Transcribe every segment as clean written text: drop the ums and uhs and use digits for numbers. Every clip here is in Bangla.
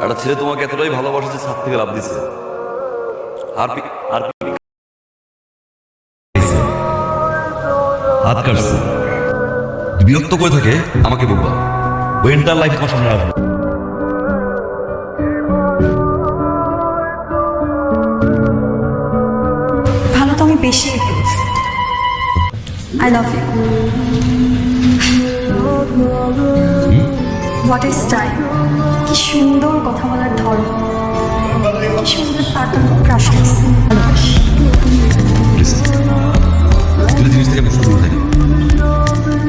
একটা ছেলে তোমাকে এতটাই ভালোবাসে যে ছাদ থেকে লাফ দিছে আর আর হাত কাটছে। বিরক্ত করে থাকে আমাকে বলবা, ওই এন্টার লাইফ তোমার সামনে আসবে। ভালো তো আমি বেশি ফেলছি। I love you. What is style, কি সুন্দর কথা বলার ধরন, কি সুন্দর তার ক্রাশ করছে। জিনিস থেকে প্রশ্ন দূরে থাকি,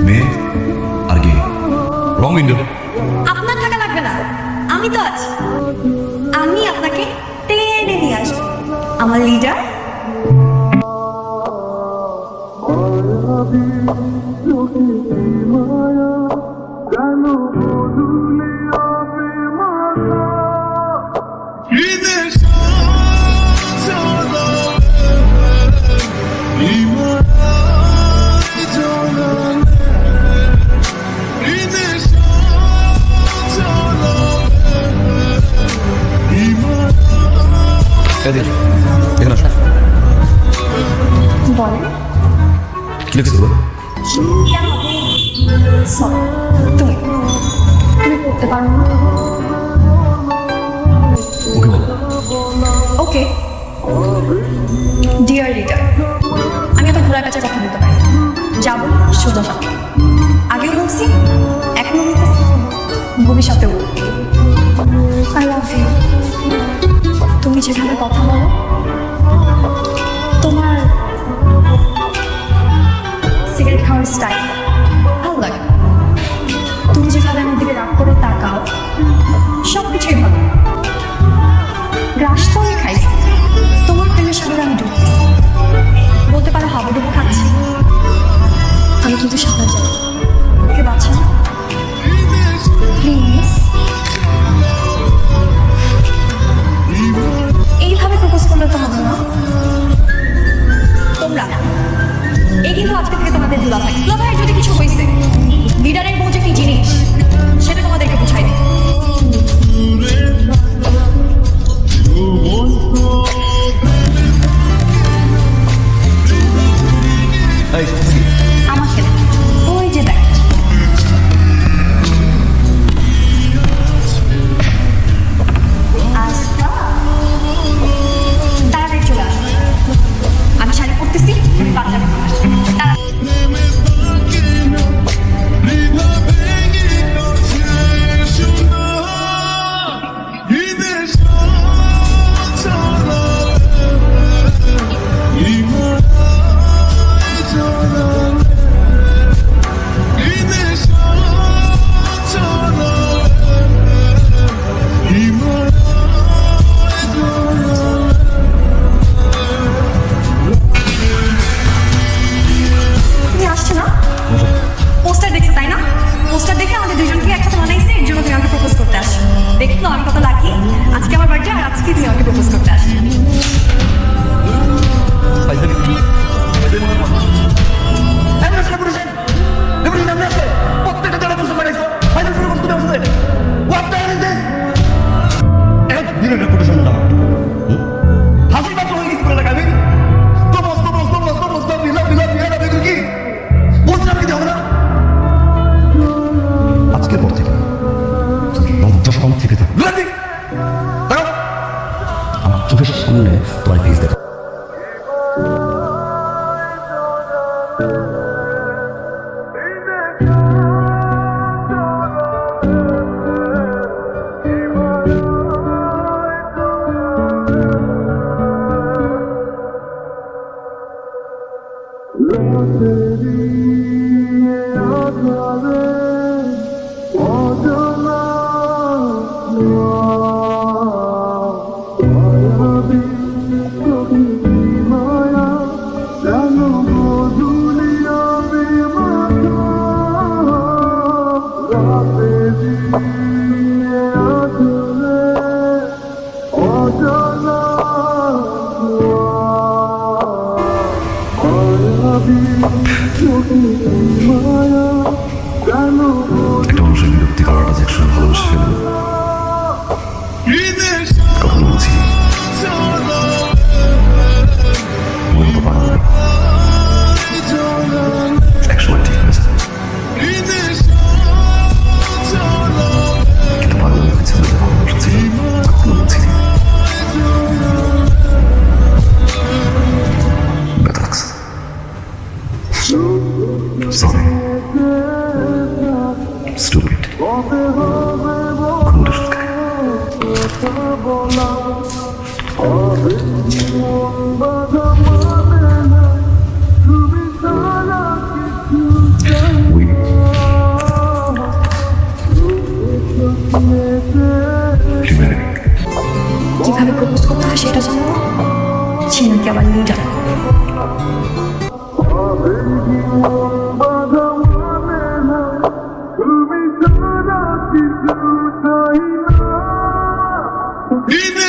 মেয়ে আর গে রং উইন্ডো। আপনার টাকা লাগবে না, আমি তো আছি। আমি আপনাকে টেনে নিয়ে আসবো। আমার লিডার বলেন কি লিখছে? তুমি করতে পারো না। ওকে বলো। ওকে ডিয়ার লিডার, আমি এত ঘোরার কাছে কথা বলতে পারি, যাবো সোজা যাব। আগেও বলছি, এখনো বলতেছি, ভবিষ্যতেও আই লাভ ইউ। তুমি যেভাবে কথা বলো, তোমার সিগারেট খাওয়ার স্টাইল ভালো লাগে, তুমি যেভাবে আমার দিকে রাগ করে তাকাও, সব কিছুই ভালো। গ্রাস তো আমি খাইছি, তোমার প্রেমের সাগরে আমি ঢুকতেছি, বলতে পারো হাবুডুবু খাচ্ছি। আমি কিন্তু সাঁতার যাই, ওকে বাঁচা প্লিজ। এইভাবে প্রপোজ করলে তো হবে না। তোমরা এই কিন্তু আজকে থেকে তোমাদের দুলাভাই, দুলাভাইয়ের যদি কিছু হয়েছে, লিডারের বউ যে কি জিনিস সেটা তোমাদেরকে বুঝাই দিই। আমার ছেলে ওই যে দেখ, তাড়াতাড়ি চলে আসো। আমি শাড়ি পরতেছি, তুমি পাঞ্জাবি পরে আসো। পোস্টার দেখছো তাই না? পোস্টার দেখে আমাদের দুজনকে একসাথে বানাইছে, এর জন্য তুমি আমাকে প্রপোজ করতে আসো। দেখছো আমি কত লাকি, আজকে আমার বার্থডে আর আজকে তুমি আমাকে প্রপোজ করতে আসো। আজকের পর থেকে লজ্জা থেকে থাকবে, আমার চোখের সামনে তোমার ফেস দেখা। We marry me. কিভাবে প্রপোজ করতে হয় সেটা জানো সে নাকি আবার নিজে জানো তুমি ছাড়া কিছু চাই না